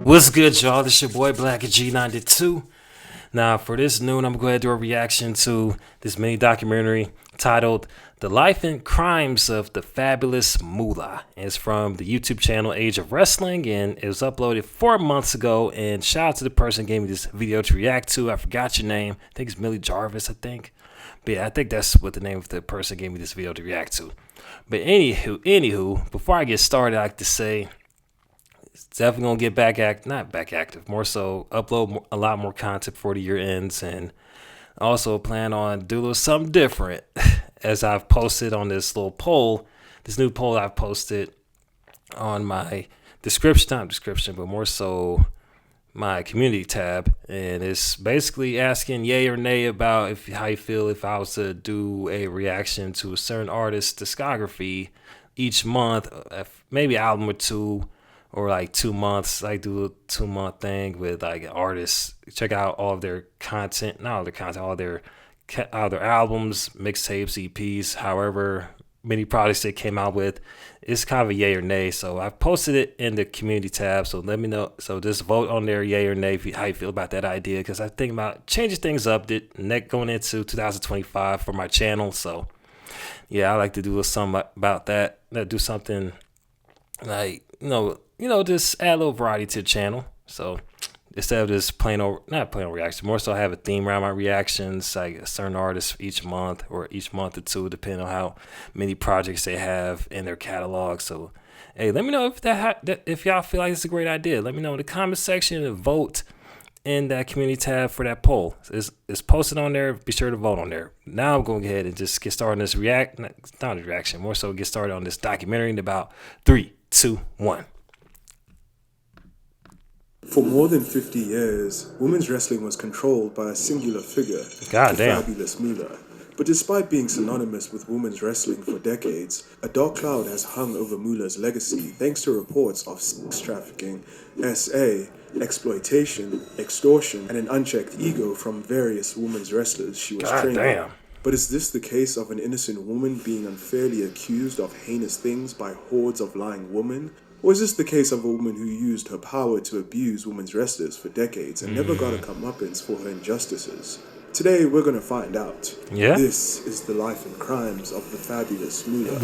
What's good, y'all? This your boy Blak G 92. Now, for this noon, I'm going to do a reaction to this mini documentary titled "The Life and Crimes of the Fabulous Moolah." It's from the YouTube channel Age of Wrestling, and it was uploaded 4 months ago. And shout out to the person who gave me this video to react to. I forgot your name. I think it's Millie Jarvis, I think. But yeah, I think that's what the name of the person gave me this video to react to. But anywho, before I get started, I like to say, definitely gonna get not back active, more so upload a lot more content before the year ends, and also plan on do a little something different as I've posted on this little poll, this new poll I've posted on my not description, but more so my community tab, and it's basically asking yay or nay about how you feel if I was to do a reaction to a certain artist's discography each month, maybe album or two, or like 2 months, like do a 2 month thing with like artists, check out all of their content, not all their content, all their albums, mixtapes, EPs, however many products they came out with. It's kind of a yay or nay. So I've posted it in the community tab, so let me know. So just vote on there, yay or nay, how you feel about that idea, because I think about changing things up going into 2025 for my channel. So yeah, I like to do something about that. Do something like, just add a little variety to the channel. So instead of just not plain old reaction, more so I have a theme around my reactions, like a certain artist each month or or two, depending on how many projects they have in their catalog. So hey, let me know if y'all feel like it's a great idea. Let me know in the comment section and vote in that community tab for that poll. It's posted on there. Be sure to vote on there. Now I'm going to go ahead and just get started on this not a reaction, more so get started on this documentary in about 3, 2, 1. For more than 50 years, women's wrestling was controlled by a singular figure, God the damn. Fabulous Moolah. But despite being synonymous with women's wrestling for decades, a dark cloud has hung over Moolah's legacy thanks to reports of sex trafficking, SA, exploitation, extortion, and an unchecked ego from various women's wrestlers she was trained damn. on. But is this the case of an innocent woman being unfairly accused of heinous things by hordes of lying women? Or is this the case of a woman who used her power to abuse women's wrestlers for decades and never got a comeuppance for her injustices? Today, we're going to find out. Yeah. This is the life and crimes of the Fabulous Moolah.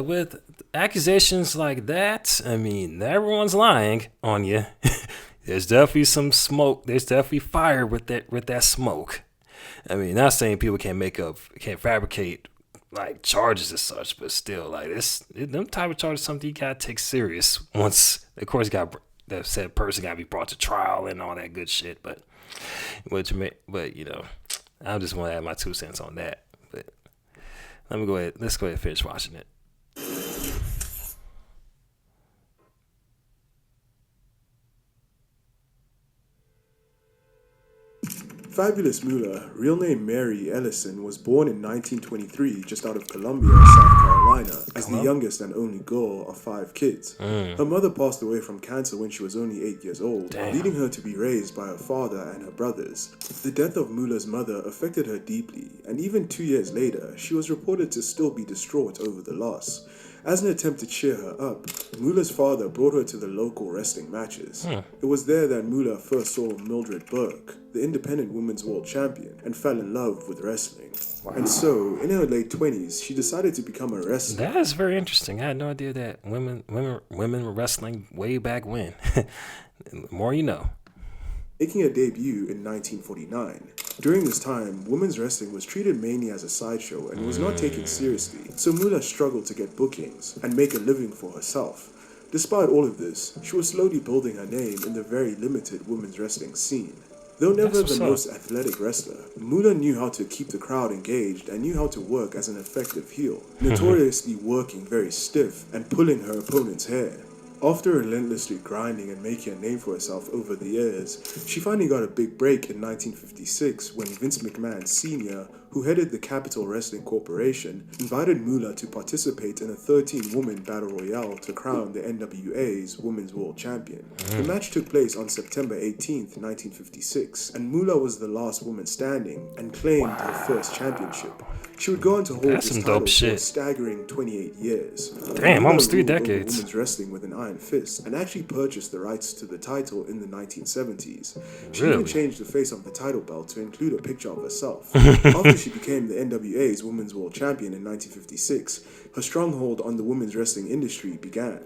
With accusations like that, I mean, everyone's lying on you. There's definitely some smoke. There's definitely fire with that smoke. I mean, not saying people can't fabricate like charges as such, but still, like them type of charges, something you gotta take serious. Once, of course, that said person gotta be brought to trial and all that good shit. But I just want to add my 2 cents on that. But let's go ahead and finish watching it. Fabulous Moolah, real name Mary Ellison, was born in 1923 just out of Columbia, South Carolina, as the youngest and only girl of 5 kids. Her mother passed away from cancer when she was only 8 years old, leading her to be raised by her father and her brothers. The death of Moolah's mother affected her deeply, and even 2 years later, she was reported to still be distraught over the loss. As an attempt to cheer her up, Moolah's father brought her to the local wrestling matches. It was there that Moolah first saw Mildred Burke, the independent women's world champion, and fell in love with wrestling. Wow. And so, in her late 20s, she decided to become a wrestler. That is very interesting. I had no idea that women were wrestling way back when. The more you know. Making a debut in 1949. During this time, women's wrestling was treated mainly as a sideshow and was not taken seriously, so Moolah struggled to get bookings and make a living for herself. Despite all of this, she was slowly building her name in the very limited women's wrestling scene. Though never the most athletic wrestler, Moolah knew how to keep the crowd engaged and knew how to work as an effective heel, notoriously working very stiff and pulling her opponent's hair. After relentlessly grinding and making a name for herself over the years, she finally got a big break in 1956 when Vince McMahon Sr., who headed the Capital Wrestling Corporation, invited Moolah to participate in a 13-woman battle royale to crown the NWA's Women's World Champion. The match took place on September 18th, 1956, and Moolah was the last woman standing and claimed her first championship. She would go on to hold this title for a staggering 28 years. Damn, almost 3 decades. Women's wrestling with an iron fist and actually purchased the rights to the title in the 1970s. She even changed the face of the title belt to include a picture of herself. After she became the NWA's Women's World Champion in 1956, her stronghold on the women's wrestling industry began.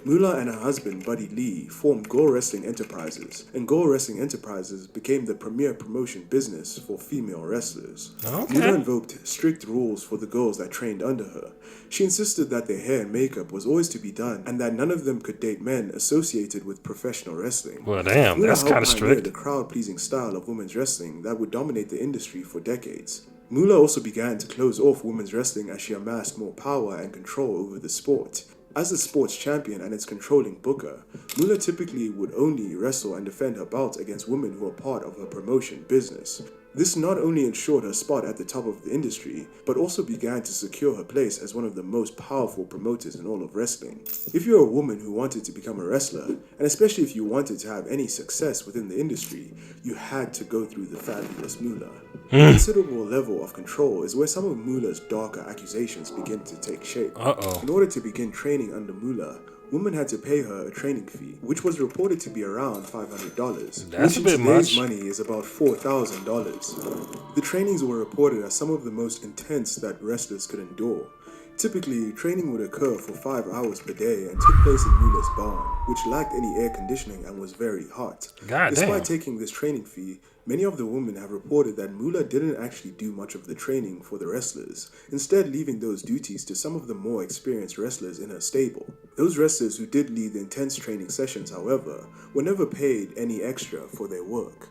Moolah and her husband, Buddy Lee, formed Gore Wrestling Enterprises, and Gore Wrestling Enterprises became the premier promotion business for female wrestlers. Moolah invoked strict rules for the girls that trained under her. She insisted that their hair and makeup was always to be done, and that none of them could date men associated with professional wrestling. Well, damn, that's kind of strict. The crowd-pleasing style of women's wrestling that would dominate the industry for decades. Moolah also began to close off women's wrestling as she amassed more power and control over the sport. As the sport's champion and its controlling booker, Moolah typically would only wrestle and defend her belt against women who were part of her promotion business. This not only ensured her spot at the top of the industry, but also began to secure her place as one of the most powerful promoters in all of wrestling. If you're a woman who wanted to become a wrestler, and especially if you wanted to have any success within the industry, you had to go through the fabulous Moolah. A considerable level of control is where some of Moolah's darker accusations begin to take shape. In order to begin training under Moolah, women had to pay her a training fee, which was reported to be around $500. That's a bit much. Money is about $4,000. The trainings were reported as some of the most intense that wrestlers could endure. Typically, training would occur for 5 hours per day and took place in Moolah's barn, which lacked any air conditioning and was very hot. Despite taking this training fee, many of the women have reported that Moolah didn't actually do much of the training for the wrestlers, instead leaving those duties to some of the more experienced wrestlers in her stable. Those wrestlers who did lead the intense training sessions, however, were never paid any extra for their work.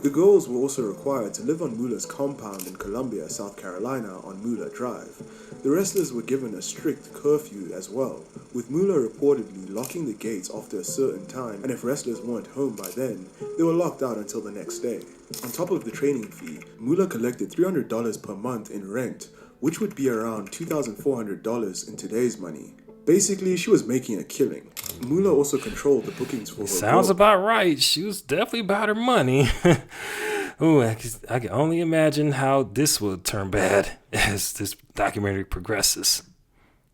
The girls were also required to live on Moolah's compound in Columbia, South Carolina on Moolah Drive. The wrestlers were given a strict curfew as well, with Moolah reportedly locking the gates after a certain time, and if wrestlers weren't home by then, they were locked out until the next day. On top of the training fee, Moolah collected $300 per month in rent, which would be around $2,400 in today's money. Basically, she was making a killing. Moolah also controlled the bookings for her. Sounds about right. She was definitely about her money. Ooh, I can only imagine how this will turn bad as this documentary progresses.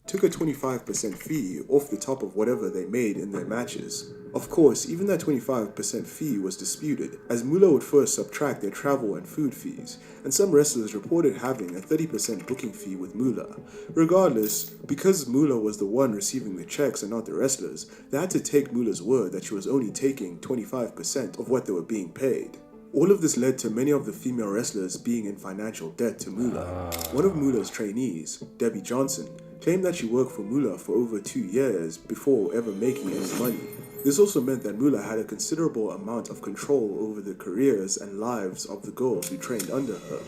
Took a 25% fee off the top of whatever they made in their matches. Of course, even that 25% fee was disputed, as Moolah would first subtract their travel and food fees, and some wrestlers reported having a 30% booking fee with Moolah. Regardless, because Moolah was the one receiving the checks and not the wrestlers, they had to take Moolah's word that she was only taking 25% of what they were being paid. All of this led to many of the female wrestlers being in financial debt to Moolah. One of Moolah's trainees, Debbie Johnson, claimed that she worked for Moolah for over 2 years before ever making any money. This also meant that Moolah had a considerable amount of control over the careers and lives of the girls who trained under her.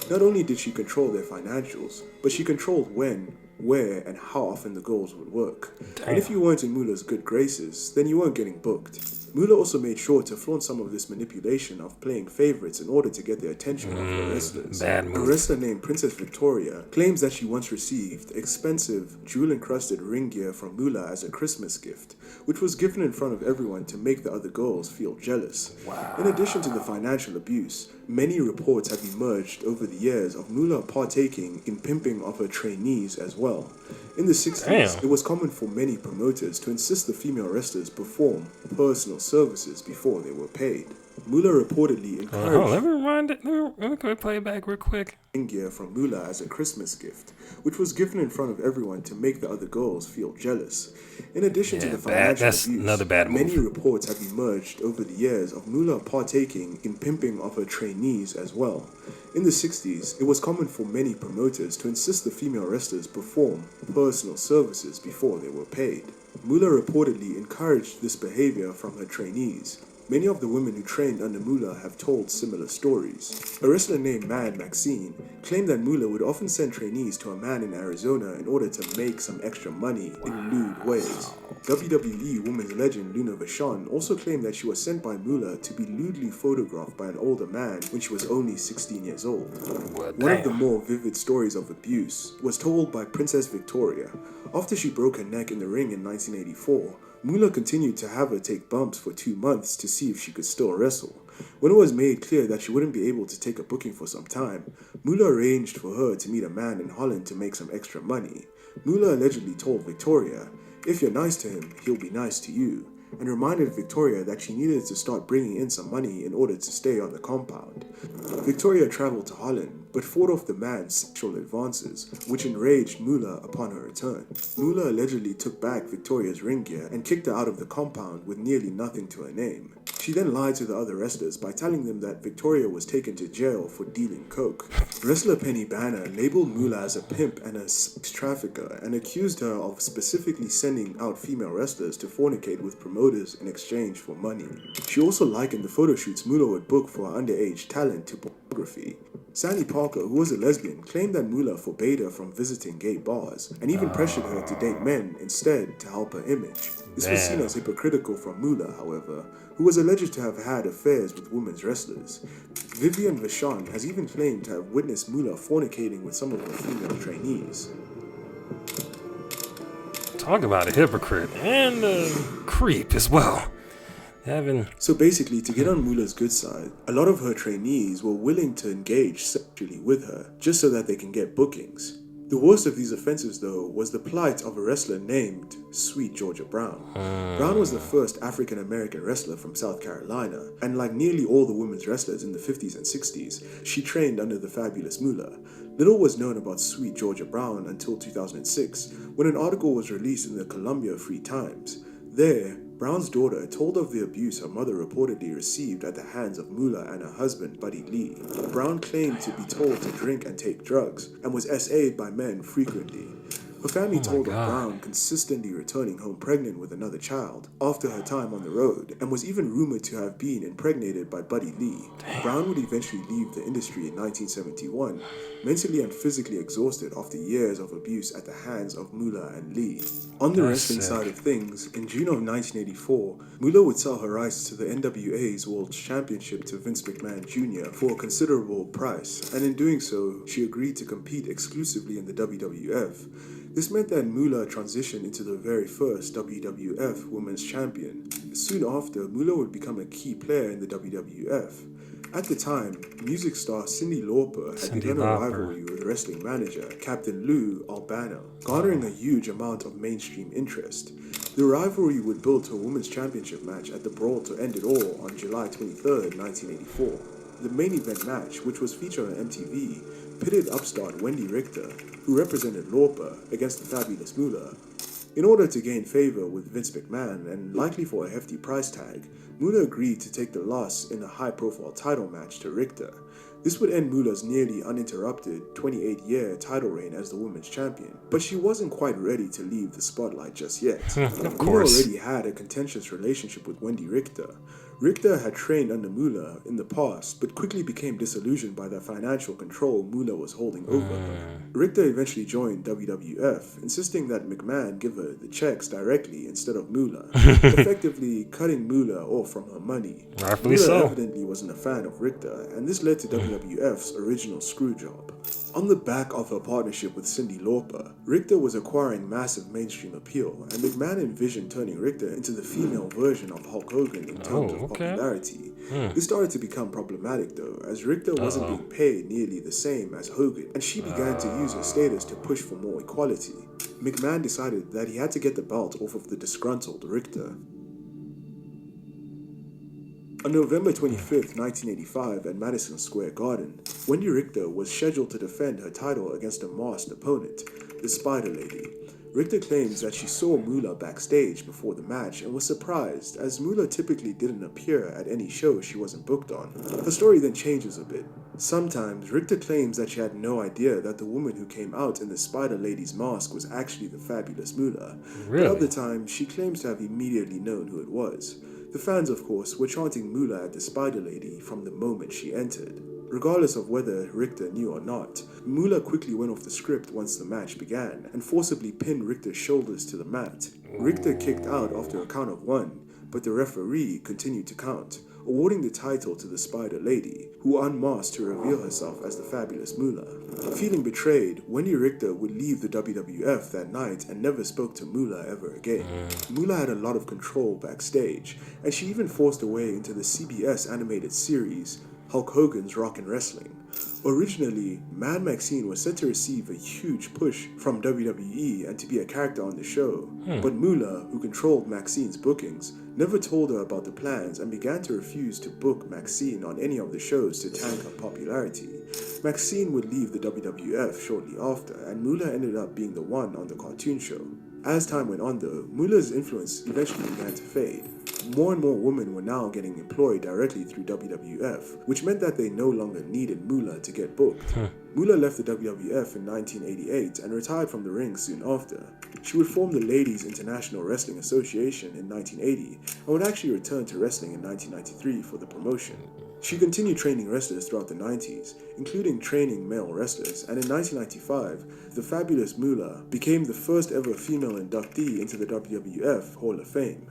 Not only did she control their financials, but she controlled when, where, and how often the girls would work. And if you weren't in Moolah's good graces, then you weren't getting booked. Moolah also made sure to flaunt some of this manipulation of playing favorites in order to get the attention of her wrestlers. A wrestler named Princess Victoria claims that she once received expensive, jewel-encrusted ring gear from Moolah as a Christmas gift, which was given in front of everyone to make the other girls feel jealous. In addition to the financial abuse, many reports have emerged over the years of Moolah partaking in pimping of her trainees as well. In the 60s, it was common for many promoters to insist the female wrestlers perform personal services before they were paid. Moolah reportedly encouraged let me play it back real quick. Gear from Moolah as a Christmas gift, which was given in front of everyone to make the other girls feel jealous. In addition to the financial abuse, many reports have emerged over the years of Moolah partaking in pimping of her trainees as well. In the 60s, it was common for many promoters to insist the female wrestlers perform personal services before they were paid. Moolah reportedly encouraged this behavior from her trainees. Many of the women who trained under Moolah have told similar stories. A wrestler named Mad Maxine claimed that Moolah would often send trainees to a man in Arizona in order to make some extra money in lewd ways. WWE women's legend Luna Vachon also claimed that she was sent by Moolah to be lewdly photographed by an older man when she was only 16 years old. One of the more vivid stories of abuse was told by Princess Victoria. After she broke her neck in the ring in 1984, Moolah continued to have her take bumps for 2 months to see if she could still wrestle. When it was made clear that she wouldn't be able to take a booking for some time, Moolah arranged for her to meet a man in Holland to make some extra money. Moolah allegedly told Victoria, "If you're nice to him, he'll be nice to you," and reminded Victoria that she needed to start bringing in some money in order to stay on the compound. Victoria traveled to Holland, but fought off the man's sexual advances, which enraged Moolah upon her return. Moolah allegedly took back Victoria's ring gear and kicked her out of the compound with nearly nothing to her name. She then lied to the other wrestlers by telling them that Victoria was taken to jail for dealing coke. Wrestler Penny Banner labeled Moolah as a pimp and a sex trafficker and accused her of specifically sending out female wrestlers to fornicate with promoters in exchange for money. She also likened the photo shoots Moolah would book for her underage talent to pornography. Sandy Parker, who was a lesbian, claimed that Moolah forbade her from visiting gay bars and even pressured her to date men instead to help her image. This was seen as hypocritical from Moolah, however, who was alleged to have had affairs with women's wrestlers. Vivian Vachon has even claimed to have witnessed Moolah fornicating with some of her female trainees. Talk about a hypocrite and a creep as well. So basically, to get on Moolah's good side, a lot of her trainees were willing to engage sexually with her, just so that they can get bookings. The worst of these offenses, though, was the plight of a wrestler named Sweet Georgia Brown. Brown was the first African-American wrestler from South Carolina, and like nearly all the women's wrestlers in the 50s and 60s, she trained under the fabulous Moolah. Little was known about Sweet Georgia Brown until 2006, when an article was released in the Columbia Free Times. There, Brown's daughter told of the abuse her mother reportedly received at the hands of Moolah and her husband, Buddy Lee. Brown claimed to be told to drink and take drugs, and was SA'd by men frequently. Her family told of Brown consistently returning home pregnant with another child after her time on the road, and was even rumored to have been impregnated by Buddy Lee. Brown would eventually leave the industry in 1971, mentally and physically exhausted after years of abuse at the hands of Moolah and Lee. On the wrestling side of things, in June of 1984, Moolah would sell her rights to the NWA's World Championship to Vince McMahon Jr. for a considerable price, and in doing so, she agreed to compete exclusively in the WWF. This meant that Moolah transitioned into the very first WWF Women's Champion. Soon after, Moolah would become a key player in the WWF. At the time, music star Cyndi Lauper had begun a rivalry with wrestling manager Captain Lou Albano, garnering a huge amount of mainstream interest. The rivalry would build to a women's championship match at the Brawl to End It All on July 23, 1984. The main event match, which was featured on MTV, pitted upstart Wendy Richter, who represented Lauper, against the fabulous Moolah. In order to gain favor with Vince McMahon, and likely for a hefty price tag, Moolah agreed to take the loss in a high-profile title match to Richter. This would end Moolah's nearly uninterrupted 28-year title reign as the women's champion, but she wasn't quite ready to leave the spotlight just yet. Of course. Moolah already had a contentious relationship with Wendy Richter. Richter had trained under Moolah in the past, but quickly became disillusioned by the financial control Moolah was holding over her. Richter eventually joined WWF, insisting that McMahon give her the checks directly instead of Moolah, effectively cutting Moolah off from her money. Rightfully Moolah so. evidently wasn't a fan of Richter, and this led to WWF's original screw job. On the back of her partnership with Cyndi Lauper, Richter was acquiring massive mainstream appeal, and McMahon envisioned turning Richter into the female version of Hulk Hogan in terms of popularity. This started to become problematic though, as Richter wasn't being paid nearly the same as Hogan, and she began to use her status to push for more equality. McMahon decided that he had to get the belt off of the disgruntled Richter. On November 25, 1985, at Madison Square Garden, Wendy Richter was scheduled to defend her title against a masked opponent, the Spider Lady. Richter claims that she saw Moolah backstage before the match and was surprised, as Moolah typically didn't appear at any show she wasn't booked on. Her story then changes a bit. Sometimes, Richter claims that she had no idea that the woman who came out in the Spider Lady's mask was actually the fabulous Moolah. Really? But other times, she claims to have immediately known who it was. The fans, of course, were chanting Moolah at the Spider Lady from the moment she entered. Regardless of whether Richter knew or not, Moolah quickly went off the script once the match began and forcibly pinned Richter's shoulders to the mat. Richter kicked out after a count of 1, but the referee continued to count, awarding the title to the Spider Lady, who unmasked to reveal herself as the fabulous Moolah. Feeling betrayed, Wendy Richter would leave the WWF that night and never spoke to Moolah ever again. Moolah had a lot of control backstage, and she even forced her way into the CBS animated series Hulk Hogan's Rockin' Wrestling. Originally, Mad Maxine was set to receive a huge push from WWE and to be a character on the show, but Moolah, who controlled Maxine's bookings, never told her about the plans and began to refuse to book Maxine on any of the shows to tank her popularity. Maxine would leave the WWF shortly after, and Moolah ended up being the one on the cartoon show. As time went on though, Moolah's influence eventually began to fade. More and more women were now getting employed directly through WWF, which meant that they no longer needed Moolah to get booked. Moolah left the WWF in 1988 and retired from the ring soon after. She would form the Ladies International Wrestling Association in 1980 and would actually return to wrestling in 1993 for the promotion. She continued training wrestlers throughout the 90s, including training male wrestlers, and in 1995, the fabulous Moolah became the first ever female inductee into the WWF Hall of Fame.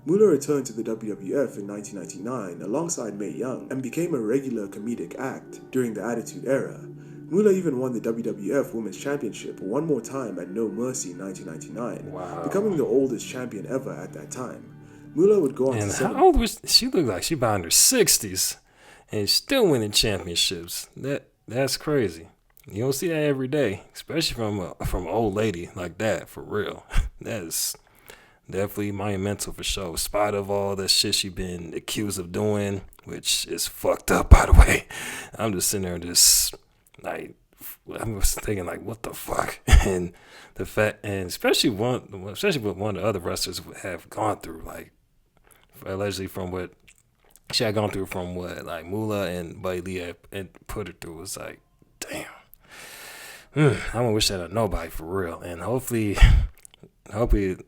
Moolah returned to the WWF in 1999 alongside Mae Young and became a regular comedic act during the Attitude Era. Moolah even won the WWF Women's Championship one more time at No Mercy in 1999, becoming the oldest champion ever at that time. Moolah would go on And to how old was she? Looked like she about in her 60s and still winning championships. That's crazy. You don't see that every day, especially from an old lady like that, for real. That's definitely monumental for sure. In spite of all the shit she been accused of doing, which is fucked up, by the way. I'm just sitting there just like, I'm just thinking like, what the fuck? And the fact, and especially what one of the other wrestlers have gone through, like allegedly from what she had gone through, from what like Moolah and Buddy Lee had put her through, was like, damn. I don't wish that on nobody for real, and hopefully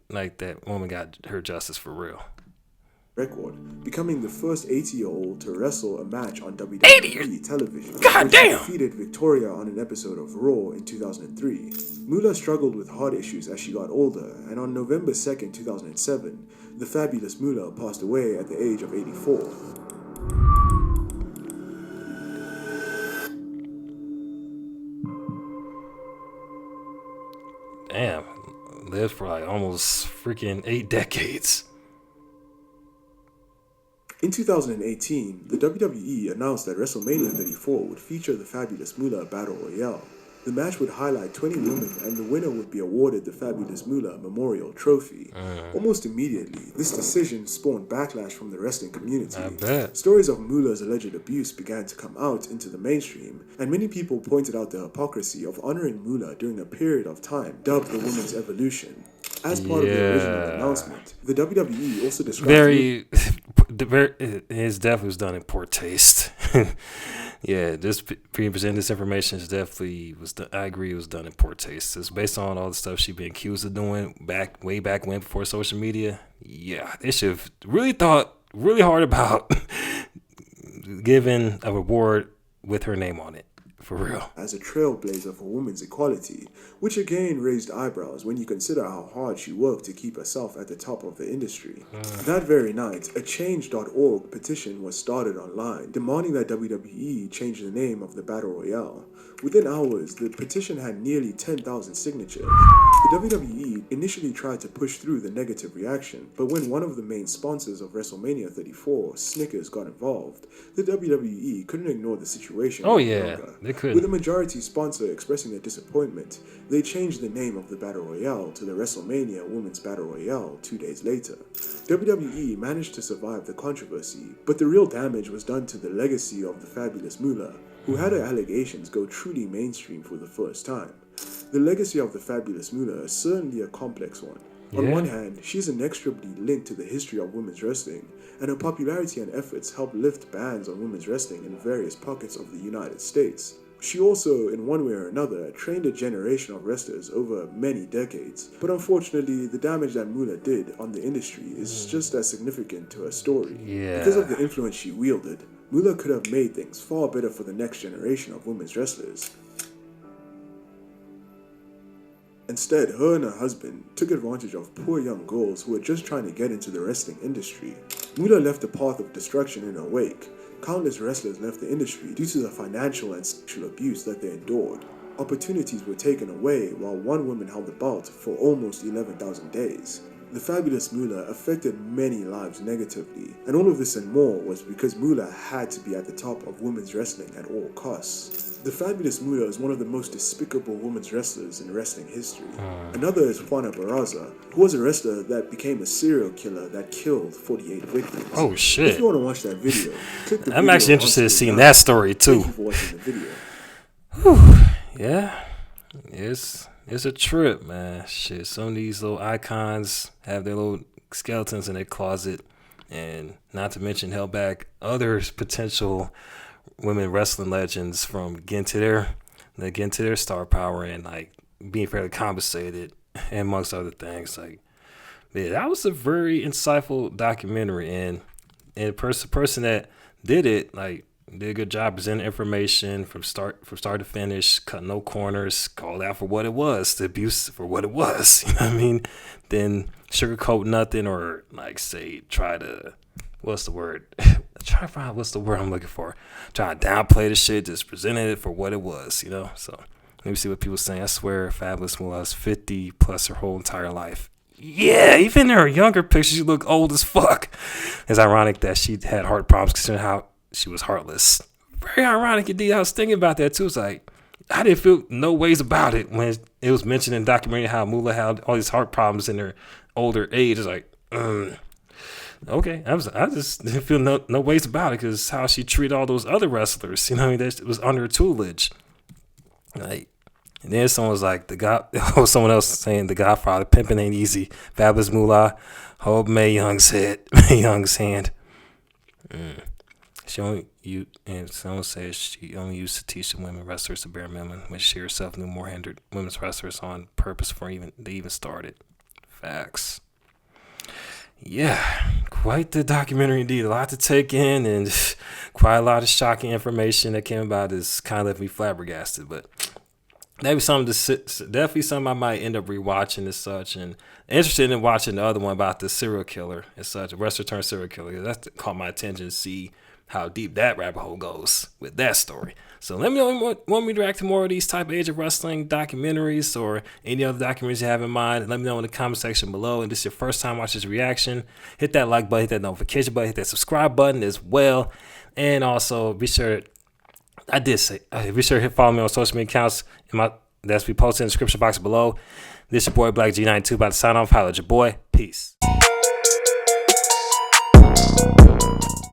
like that woman got her justice for real. Record, becoming the first 80-year-old to wrestle a match on WWE television. God damn! She defeated Victoria on an episode of Raw in 2003. Moolah struggled with heart issues as she got older, and on November 2nd, 2007, the fabulous Moolah passed away at the age of 84. Damn, lived for like almost freaking 8 decades. In 2018, the WWE announced that WrestleMania 34 would feature the fabulous Moolah Battle Royale. The match would highlight 20 women, and the winner would be awarded the fabulous Moolah Memorial Trophy. Almost immediately, this decision spawned backlash from the wrestling community. I bet. Stories of Moolah's alleged abuse began to come out into the mainstream, and many people pointed out the hypocrisy of honoring Moolah during a period of time dubbed the Women's Evolution. As part of the original announcement, the WWE also described his death was done in poor taste. Yeah, just presenting this information is definitely I agree, it was done in poor taste. It's based on all the stuff she'd been accused of doing way back when, before social media. Yeah, they should have really thought really hard about giving a reward with her name on it. For real. As a trailblazer for women's equality, which again raised eyebrows when you consider how hard she worked to keep herself at the top of the industry. That very night, a Change.org petition was started online, demanding that WWE change the name of the Battle Royale. Within hours, the petition had nearly 10,000 signatures. The WWE initially tried to push through the negative reaction, but when one of the main sponsors of WrestleMania 34, Snickers, got involved, the WWE couldn't ignore the situation any longer. They couldn't. With the majority sponsor expressing their disappointment, they changed the name of the Battle Royale to the WrestleMania Women's Battle Royale 2 days later. WWE managed to survive the controversy, but the real damage was done to the legacy of the fabulous Moolah, who had her allegations go truly mainstream for the first time. The legacy of the fabulous Moolah is certainly a complex one. On one hand, she is inextricably linked to the history of women's wrestling, and her popularity and efforts helped lift bans on women's wrestling in various pockets of the United States. She also, in one way or another, trained a generation of wrestlers over many decades. But unfortunately, the damage that Moolah did on the industry is just as significant to her story. Yeah. Because of the influence she wielded, Moolah could have made things far better for the next generation of women's wrestlers. Instead, her and her husband took advantage of poor young girls who were just trying to get into the wrestling industry. Moolah left a path of destruction in her wake. Countless wrestlers left the industry due to the financial and sexual abuse that they endured. Opportunities were taken away while one woman held the belt for almost 11,000 days. The fabulous Moolah affected many lives negatively, and all of this and more was because Moolah had to be at the top of women's wrestling at all costs. The fabulous Moolah is one of the most despicable women's wrestlers in wrestling history. Another is Juana Barraza, who was a wrestler that became a serial killer that killed 48 victims. Oh shit. If you want to watch that video, click the I'm video actually interested in on seeing screen that now. story too. Thank you for watching the video. Yeah, it's a trip, man. Shit, some of these little icons have their little skeletons in their closet, and not to mention held back other potential women wrestling legends from getting to their star power and like being fairly compensated, and amongst other things. Like, man, that was a very insightful documentary, and the person that did it, like, did a good job presenting information from start to finish, cut no corners, called out for what it was, the abuse for what it was. You know what I mean? Then sugarcoat nothing, or like say try to what's the word? Try to find what's the word I'm looking for. Try to downplay the shit, just presented it for what it was, you know? So let me see what people saying. I swear Fabulous Moolah is 50 plus her whole entire life. Yeah, even in her younger pictures, she looked old as fuck. It's ironic that she had heart problems considering how she was heartless. Very ironic indeed. I was thinking about that too. It's like, I didn't feel no ways about it when it was mentioned in the documentary how Moolah had all these heart problems in her older age. It's like, okay. I just didn't feel no ways about it because how she treated all those other wrestlers. You know what I mean? That was under her tutelage. Like, and then someone was like, someone else saying the Godfather, pimping ain't easy. Fabulous Moolah, hold Mae Young's hand. And someone says she only used to teach the women wrestlers the bare minimum when she herself knew more hindered women's wrestlers on purpose before they even started. Facts. Yeah, quite the documentary indeed. A lot to take in, and quite a lot of shocking information that came about. Is kind of left me flabbergasted, but definitely something I might end up rewatching as such, and interested in watching the other one about the serial killer as such, a wrestler turned serial killer. That caught my attention to see how deep that rabbit hole goes with that story. So let me know if you want me to react to more of these type of Age of Wrestling documentaries or any other documentaries you have in mind. Let me know in the comment section below. And this is your first time watching this reaction, hit that like button, hit that notification button, hit that subscribe button as well. And also be sure to follow me on social media accounts that's be posted in the description box below. This is your boy Blak G92 about to sign off. Holla at your boy. Peace.